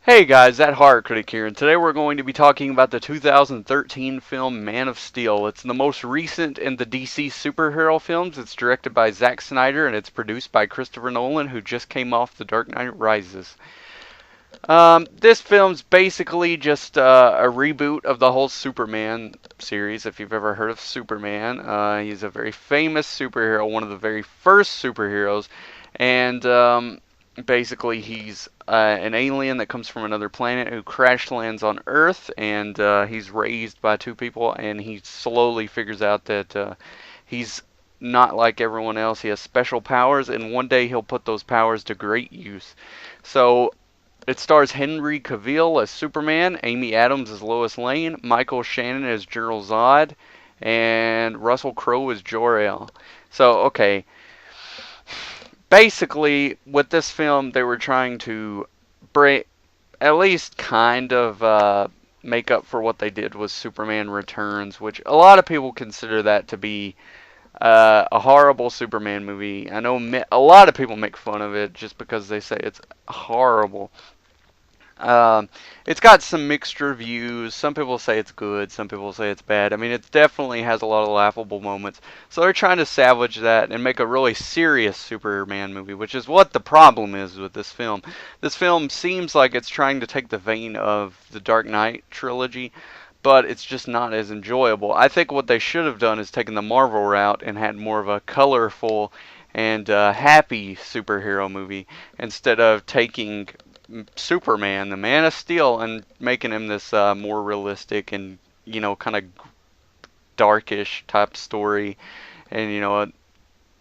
Hey guys, that Horror Critic here, and today we're going to be talking about the 2013 film Man of Steel. It's the most recent in the DC superhero films. It's directed by Zack Snyder, and it's produced by Christopher Nolan, who just came off The Dark Knight Rises. This film's basically just a reboot of the whole Superman series, if you've ever heard of Superman. He's a very famous superhero, one of the very first superheroes, and basically he's an alien that comes from another planet who crash lands on Earth, and he's raised by two people, and he slowly figures out that he's not like everyone else. He has special powers, and one day he'll put those powers to great use. So it stars Henry Cavill as Superman, Amy Adams as Lois Lane, Michael Shannon as General Zod, and Russell Crowe as Jor-El. So, okay, basically, with this film, they were trying to break, at least kind of make up for what they did with Superman Returns, which a lot of people consider that to be a horrible Superman movie. I know a lot of people make fun of it just because they say it's horrible. Um, it's got some mixed reviews. Some people say it's good, some people say it's bad. I mean, it definitely has a lot of laughable moments. So they're trying to salvage that and make a really serious Superman movie, which is what the problem is with this film. This film seems like it's trying to take the vein of the Dark Knight trilogy, but it's just not as enjoyable. I think what they should have done is taken the Marvel route and had more of a colorful and happy superhero movie instead of taking Superman, the Man of Steel, and making him this more realistic and kind of darkish type story. And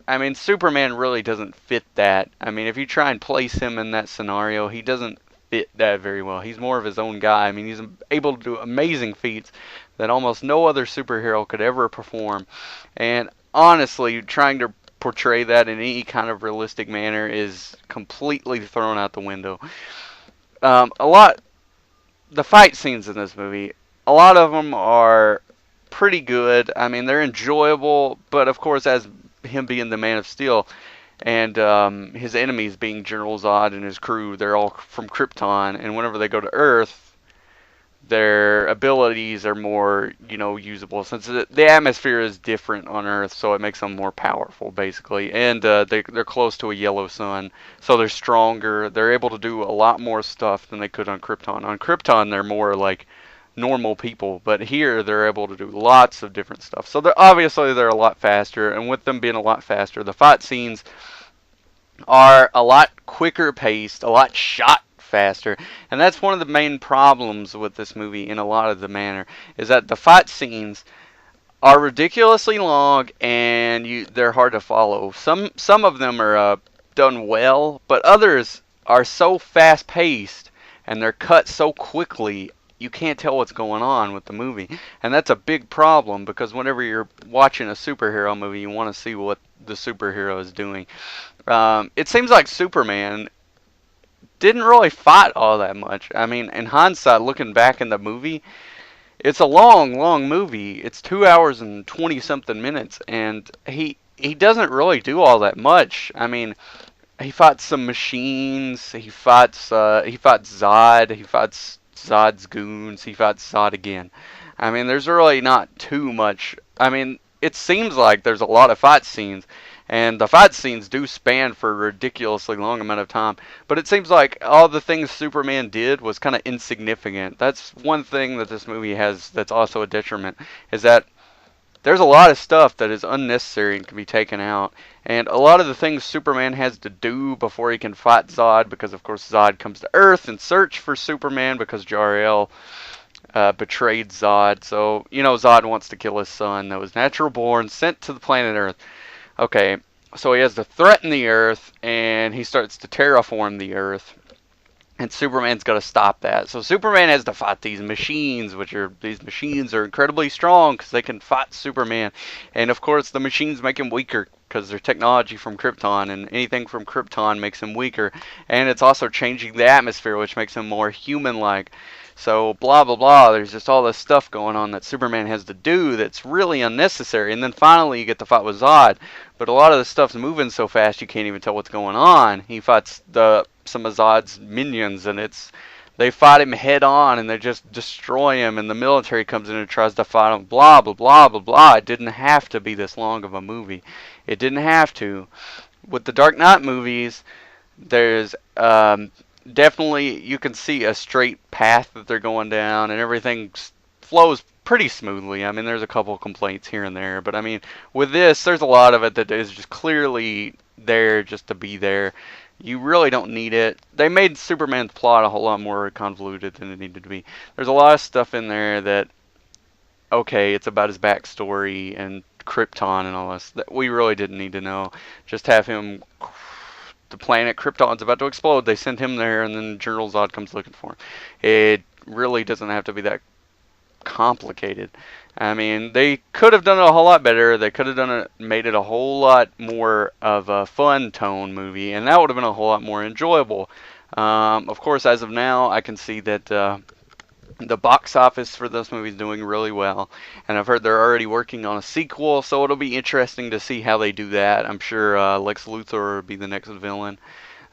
I mean, Superman really doesn't fit that. I mean, if you try and place him in that scenario, he doesn't fit that very well. He's more of his own guy. I mean, he's able to do amazing feats that almost no other superhero could ever perform. And honestly, trying to portray that in any kind of realistic manner is completely thrown out the window. A lot, the fight scenes in this movie, a lot of them are pretty good. I mean, they're enjoyable, but of course, as him being the Man of Steel and his enemies being General Zod and his crew, they're all from Krypton, and whenever they go to Earth, their abilities are more, usable since the atmosphere is different on Earth, so it makes them more powerful, basically. And they're close to a yellow sun, so they're stronger. They're able to do a lot more stuff than they could on Krypton. On Krypton, they're more like normal people, but here they're able to do lots of different stuff. So they're a lot faster, and with them being a lot faster, the fight scenes are a lot quicker paced, a lot shot faster. And that's one of the main problems with this movie in a lot of the manner, is that the fight scenes are ridiculously long and they're hard to follow. Some of them are done well, but others are so fast paced and they're cut so quickly you can't tell what's going on with the movie. And that's a big problem because whenever you're watching a superhero movie, you want to see what the superhero is doing. It seems like Superman didn't really fight all that much. I mean, in hindsight, looking back in the movie, it's a long, long movie. It's 2 hours and 20 something minutes, and he doesn't really do all that much. I mean, he fights some machines. He fights Zod. He fights Zod's goons. He fights Zod again. I mean, there's really not too much. I mean, it seems like there's a lot of fight scenes, and the fight scenes do span for a ridiculously long amount of time. But it seems like all the things Superman did was kind of insignificant. That's one thing that this movie has that's also a detriment, is that there's a lot of stuff that is unnecessary and can be taken out. And a lot of the things Superman has to do before he can fight Zod, because of course Zod comes to Earth in search for Superman because Jor-El betrayed Zod. So, Zod wants to kill his son that was natural born, sent to the planet Earth. Okay, so he has to threaten the Earth, and he starts to terraform the Earth. And Superman's got to stop that. So Superman has to fight these machines, these machines are incredibly strong because they can fight Superman. And of course, the machines make him weaker because they're technology from Krypton, and anything from Krypton makes him weaker. And it's also changing the atmosphere, which makes him more human-like. So blah blah blah, there's just all this stuff going on that Superman has to do that's really unnecessary. And then finally you get the fight with Zod, but a lot of the stuff's moving so fast you can't even tell what's going on. He fights some of Zod's minions, and it's They fight him head on and they just destroy him, and the military comes in and tries to fight him. Blah blah blah blah blah. It didn't have to be this long of a movie. It didn't have to. With the Dark Knight movies, there's definitely, you can see a straight path that they're going down, and everything flows pretty smoothly. I mean, there's a couple complaints here and there, but I mean, with this, there's a lot of it that is just clearly there just to be there. You really don't need it. They made Superman's plot a whole lot more convoluted than it needed to be. There's a lot of stuff in there that, okay, it's about his backstory and Krypton and all this that we really didn't need to know. Just have him, the planet Krypton's about to explode. They send him there, and then General Zod comes looking for him. It really doesn't have to be that complicated. I mean, they could have done it a whole lot better. They could have done it, made it a whole lot more of a fun tone movie, and that would have been a whole lot more enjoyable. Of course, as of now, I can see that the box office for this movie is doing really well, and I've heard they're already working on a sequel, so it'll be interesting to see how they do that. I'm sure Lex Luthor will be the next villain.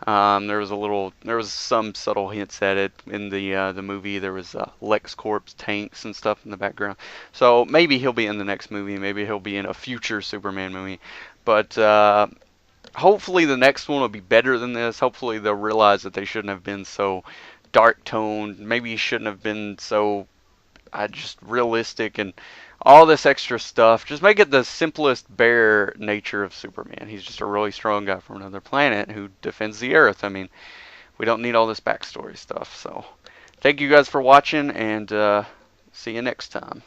There was some subtle hints at it in the movie. There was LexCorp's tanks and stuff in the background, so maybe he'll be in the next movie. Maybe he'll be in a future Superman movie, but hopefully the next one will be better than this. Hopefully they'll realize that they shouldn't have been so dark toned. Maybe he shouldn't have been so just realistic and all this extra stuff. Just make it the simplest, bare nature of Superman. He's just a really strong guy from another planet who defends the Earth. I mean, we don't need all this backstory stuff. So, thank you guys for watching, and see you next time.